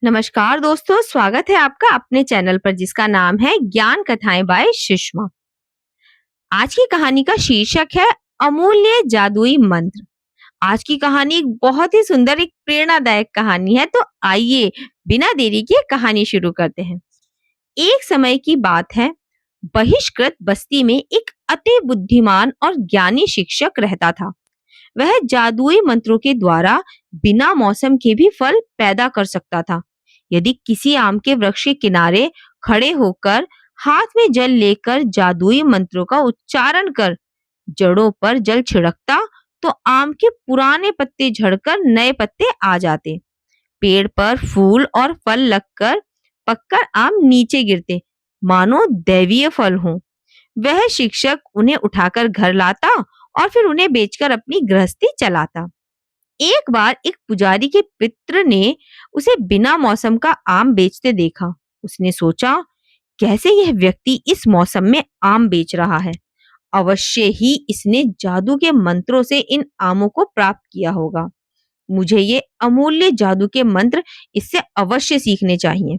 नमस्कार दोस्तों, स्वागत है आपका अपने चैनल पर जिसका नाम है ज्ञान कथाएं बाय सुषमा। आज की कहानी का शीर्षक है अमूल्य जादुई मंत्र। आज की कहानी एक बहुत ही सुंदर, एक प्रेरणादायक कहानी है। तो आइए बिना देरी के कहानी शुरू करते हैं। एक समय की बात है, बहिष्कृत बस्ती में एक अति बुद्धिमान और ज्ञानी शिक्षक रहता था। वह जादुई मंत्रों के द्वारा बिना मौसम के भी फल पैदा कर सकता था। यदि किसी आम के वृक्ष के किनारे खड़े होकर हाथ में जल लेकर जादुई मंत्रों का उच्चारण कर जड़ों पर जल छिड़कता, तो आम के पुराने पत्ते झड़कर नए पत्ते आ जाते। पेड़ पर फूल और फल लगकर पककर आम नीचे गिरते, मानो दैवीय फल हों। वह शिक्षक उन्हें उठाकर घर लाता और फिर उन्हें बेचकर अपनी गृहस्थी चलाता। एक बार एक पुजारी के पित्र ने उसे बिना मौसम का आम बेचते देखा। उसने सोचा, कैसे यह व्यक्ति इस मौसम में आम बेच रहा है? अवश्य ही इसने जादू के मंत्रों से इन आमों को प्राप्त किया होगा। मुझे ये अमूल्य जादू के मंत्र इससे अवश्य सीखने चाहिए।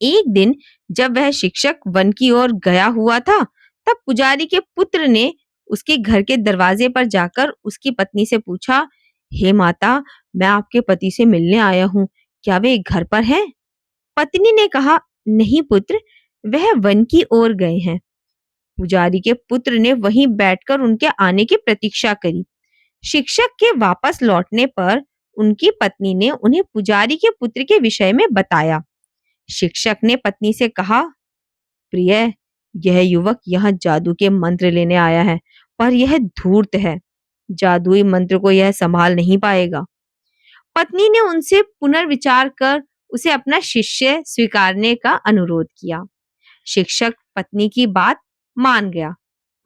एक दिन जब वह शिक्षक वन की ओर गया हुआ था, तब पुजारी के पुत्र ने उसके घर के दरवाजे पर जाकर उसकी पत्नी से पूछा, हे माता, मैं आपके पति से मिलने आया हूँ, क्या वे घर पर हैं? पत्नी ने कहा, नहीं पुत्र, वह वन की ओर गए हैं। पुजारी के पुत्र ने वहीं बैठकर उनके आने की प्रतीक्षा करी। शिक्षक के वापस लौटने पर उनकी पत्नी ने उन्हें पुजारी के पुत्र के विषय में बताया। शिक्षक ने पत्नी से कहा, प्रिय, यह युवक यहाँ जादू के मंत्र लेने आया है, पर यह धूर्त है। जादुई मंत्र को यह संभाल नहीं पाएगा। पत्नी ने उनसे पुनर्विचार कर उसे अपना शिष्य स्वीकारने का अनुरोध किया। शिक्षक पत्नी की बात मान गया।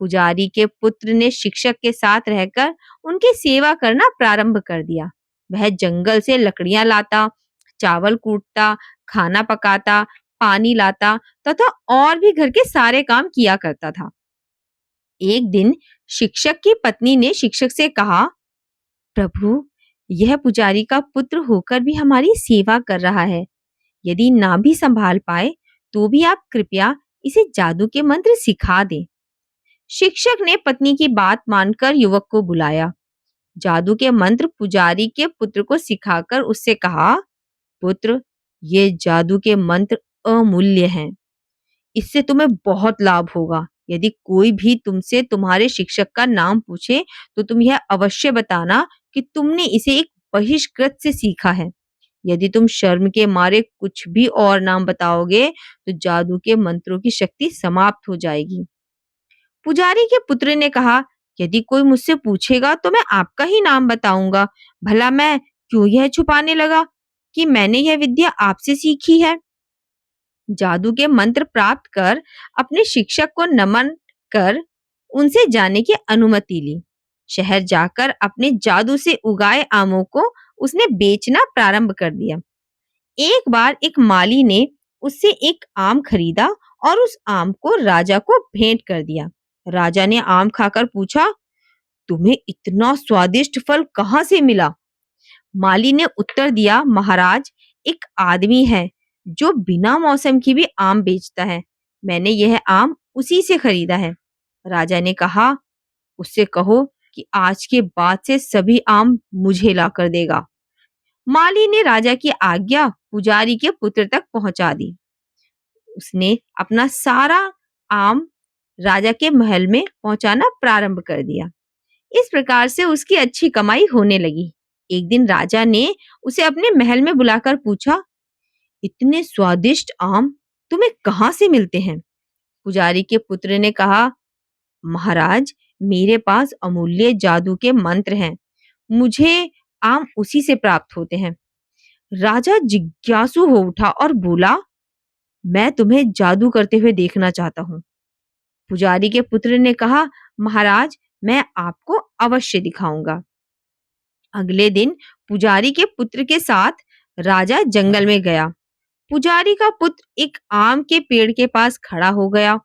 पुजारी के पुत्र ने शिक्षक के साथ रहकर उनकी सेवा करना प्रारंभ कर दिया। वह जंगल से लकड़ियां लाता, चावल कूटता, खाना पकाता, पानी लाता तथा और भी घर के सारे काम किया करता था। एक दिन शिक्षक की पत्नी ने शिक्षक से कहा, प्रभु, यह पुजारी का पुत्र होकर भी हमारी सेवा कर रहा है। यदि ना भी संभाल पाए तो भी आप कृपया इसे जादू के मंत्र सिखा दें। शिक्षक ने पत्नी की बात मानकर युवक को बुलाया। जादू के मंत्र पुजारी के पुत्र को सिखाकर उससे कहा, पुत्र, ये जादू के मंत्र अमूल्य हैं। इससे तुम्हें बहुत लाभ होगा। यदि कोई भी तुमसे तुम्हारे शिक्षक का नाम पूछे तो तुम यह अवश्य बताना कि तुमने इसे एक बहिष्कृत से सीखा है। यदि तुम शर्म के मारे कुछ भी और नाम बताओगे तो जादू के मंत्रों की शक्ति समाप्त हो जाएगी। पुजारी के पुत्र ने कहा, यदि कोई मुझसे पूछेगा तो मैं आपका ही नाम बताऊंगा। भला मैं क्यों यह छुपाने लगा कि मैंने यह विद्या आपसे सीखी है? जादू के मंत्र प्राप्त कर अपने शिक्षक को नमन कर उनसे जाने की अनुमति ली। शहर जाकर अपने जादू से उगाए आमों को उसने बेचना प्रारंभ कर दिया। एक बार एक माली ने उससे एक आम खरीदा और उस आम को राजा को भेंट कर दिया। राजा ने आम खाकर पूछा, तुम्हें इतना स्वादिष्ट फल कहाँ से मिला? माली ने उत्तर दिया, महाराज, एक आदमी है जो बिना मौसम की भी आम बेचता है। मैंने यह आम उसी से खरीदा है। राजा ने कहा, उससे कहो कि आज के बाद से सभी आम मुझे लाकर देगा। माली ने राजा की आज्ञा पुजारी के पुत्र तक पहुंचा दी। उसने अपना सारा आम राजा के महल में पहुंचाना प्रारंभ कर दिया। इस प्रकार से उसकी अच्छी कमाई होने लगी। एक दिन राजा ने उसे अपने महल में बुलाकर पूछा, इतने स्वादिष्ट आम तुम्हें कहाँ से मिलते हैं? पुजारी के पुत्र ने कहा, महाराज, मेरे पास अमूल्य जादू के मंत्र हैं। मुझे आम उसी से प्राप्त होते हैं। राजा जिज्ञासु हो उठा और बोला, मैं तुम्हें जादू करते हुए देखना चाहता हूँ। पुजारी के पुत्र ने कहा, महाराज, मैं आपको अवश्य दिखाऊंगा। अगले दिन पुजारी के पुत्र के साथ राजा जंगल में गया। पुजारी का पुत्र एक आम के पेड़ के पास खड़ा हो गया।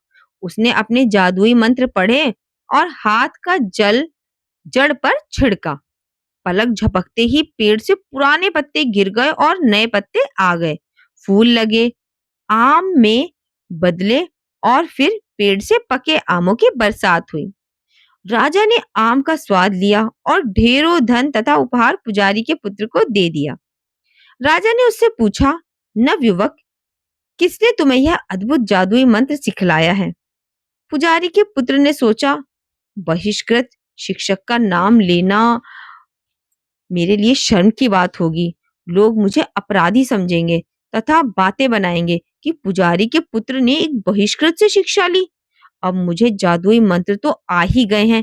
उसने अपने जादुई मंत्र पढ़े और हाथ का जल जड़ पर छिड़का। पलक झपकते ही पेड़ से पुराने पत्ते गिर गए और नए पत्ते आ गए। फूल लगे, आम में बदले और फिर पेड़ से पके आमों की बरसात हुई। राजा ने आम का स्वाद लिया और ढेरों धन तथा उपहार पुजारी के पुत्र को दे दिया। राजा ने उससे पूछा, नवयुवक, किसने तुम्हें यह अद्भुत जादुई मंत्र सिखलाया है? पुजारी के पुत्र ने सोचा, बहिष्कृत शिक्षक का नाम लेना मेरे लिए शर्म की बात होगी। लोग मुझे अपराधी समझेंगे तथा बातें बनाएंगे कि पुजारी के पुत्र ने एक बहिष्कृत से शिक्षा ली। अब मुझे जादुई मंत्र तो आ ही गए हैं,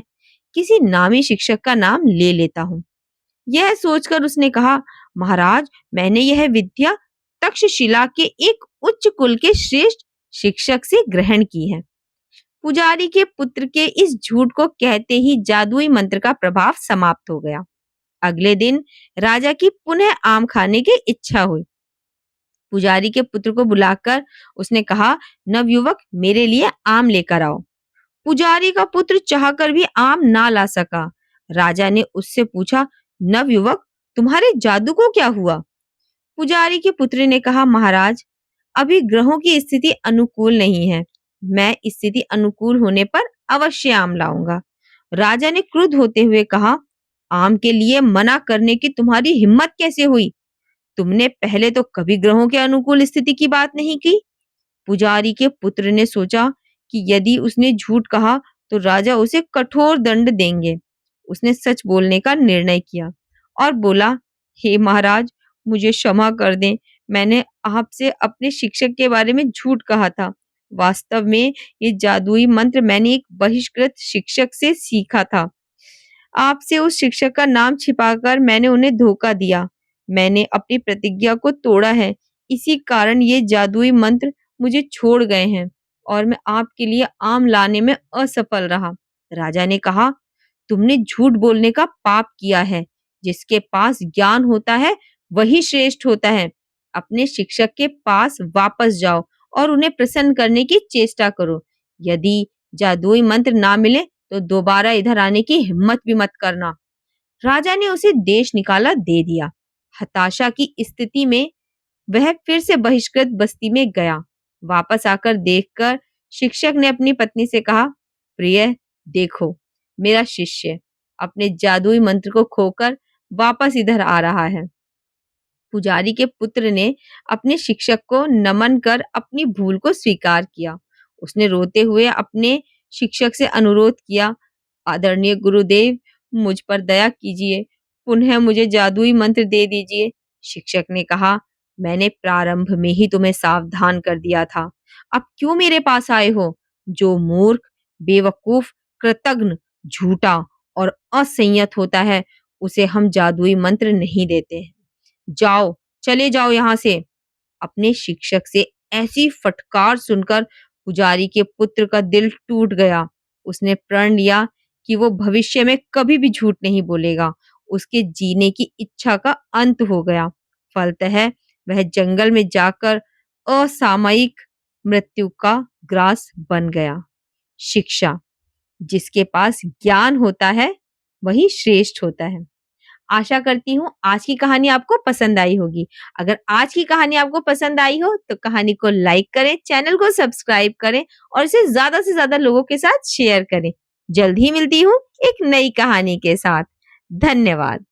किसी नामी शिक्षक का नाम ले लेता हूँ। यह सोचकर उसने कहा, महाराज, मैंने यह विद्या तक्षशिला के एक उच्च कुल के श्रेष्ठ शिक्षक से ग्रहण की है। पुजारी के पुत्र के इस झूठ को कहते ही जादुई मंत्र का प्रभाव समाप्त हो गया। अगले दिन राजा की पुनः आम खाने की इच्छा हुई। पुजारी के पुत्र को बुलाकर उसने कहा, नवयुवक, मेरे लिए आम लेकर आओ। पुजारी का पुत्र चाहकर भी आम ना ला सका। राजा ने उससे पूछा, नवयुवक, तुम्हारे जादू को क्या हुआ? पुजारी के पुत्र ने कहा, महाराज, अभी ग्रहों की स्थिति अनुकूल नहीं है। मैं स्थिति अनुकूल होने पर अवश्य आम लाऊंगा। राजा ने क्रुद्ध होते हुए कहा, आम के लिए मना करने की तुम्हारी हिम्मत कैसे हुई? तुमने पहले तो कभी ग्रहों के अनुकूल स्थिति की बात नहीं की। पुजारी के पुत्र ने सोचा कि यदि उसने झूठ कहा तो राजा उसे कठोर दंड देंगे। उसने सच बोलने का निर्णय किया और बोला, हे महाराज, मुझे क्षमा कर दें। मैंने आपसे अपने शिक्षक के बारे में झूठ कहा था। वास्तव में ये जादुई मंत्र मैंने एक बहिष्कृत शिक्षक से सीखा था। आपसे उस शिक्षक का नाम छिपाकर मैंने उन्हें धोखा दिया। मैंने अपनी प्रतिज्ञा को तोड़ा है। इसी कारण ये जादुई मंत्र मुझे छोड़ गए हैं और मैं आपके लिए आम लाने में असफल रहा। राजा ने कहा, तुमने झूठ बोलने का पाप किया है। जिसके पास ज्ञान होता है वही श्रेष्ठ होता है। अपने शिक्षक के पास वापस जाओ और उन्हें प्रसन्न करने की चेष्टा करो। यदि जादुई मंत्र ना मिले तो दोबारा इधर आने की हिम्मत भी मत करना। राजा ने उसे देश निकाला दे दिया। हताशा की स्थिति में वह फिर से बहिष्कृत बस्ती में गया। वापस आकर देखकर शिक्षक ने अपनी पत्नी से कहा, प्रिय, देखो, मेरा शिष्य अपने जादुई मंत्र को खोकर वापस इधर आ रहा है। पुजारी के पुत्र ने अपने शिक्षक को नमन कर अपनी भूल को स्वीकार किया। उसने रोते हुए अपने शिक्षक से अनुरोध किया, आदरणीय गुरुदेव, मुझ पर दया कीजिए, पुनः मुझे जादुई मंत्र दे दीजिए। शिक्षक ने कहा, मैंने प्रारंभ में ही तुम्हें सावधान कर दिया था। अब क्यों मेरे पास आए हो? जो मूर्ख, बेवकूफ, कृतघ्न, झूठा और असंयत होता है, उसे हम जादुई मंत्र नहीं देते हैं। जाओ, चले जाओ यहाँ से। अपने शिक्षक से ऐसी फटकार सुनकर पुजारी के पुत्र का दिल टूट गया। उसने प्रण लिया कि वो भविष्य में कभी भी झूठ नहीं बोलेगा। उसके जीने की इच्छा का अंत हो गया। फलतः वह जंगल में जाकर असामयिक मृत्यु का ग्रास बन गया। शिक्षा, जिसके पास ज्ञान होता है वही श्रेष्ठ होता है। आशा करती हूँ आज की कहानी आपको पसंद आई होगी। अगर आज की कहानी आपको पसंद आई हो तो कहानी को लाइक करें, चैनल को सब्सक्राइब करें और इसे ज्यादा से ज्यादा लोगों के साथ शेयर करें। जल्द ही मिलती हूँ एक नई कहानी के साथ। धन्यवाद।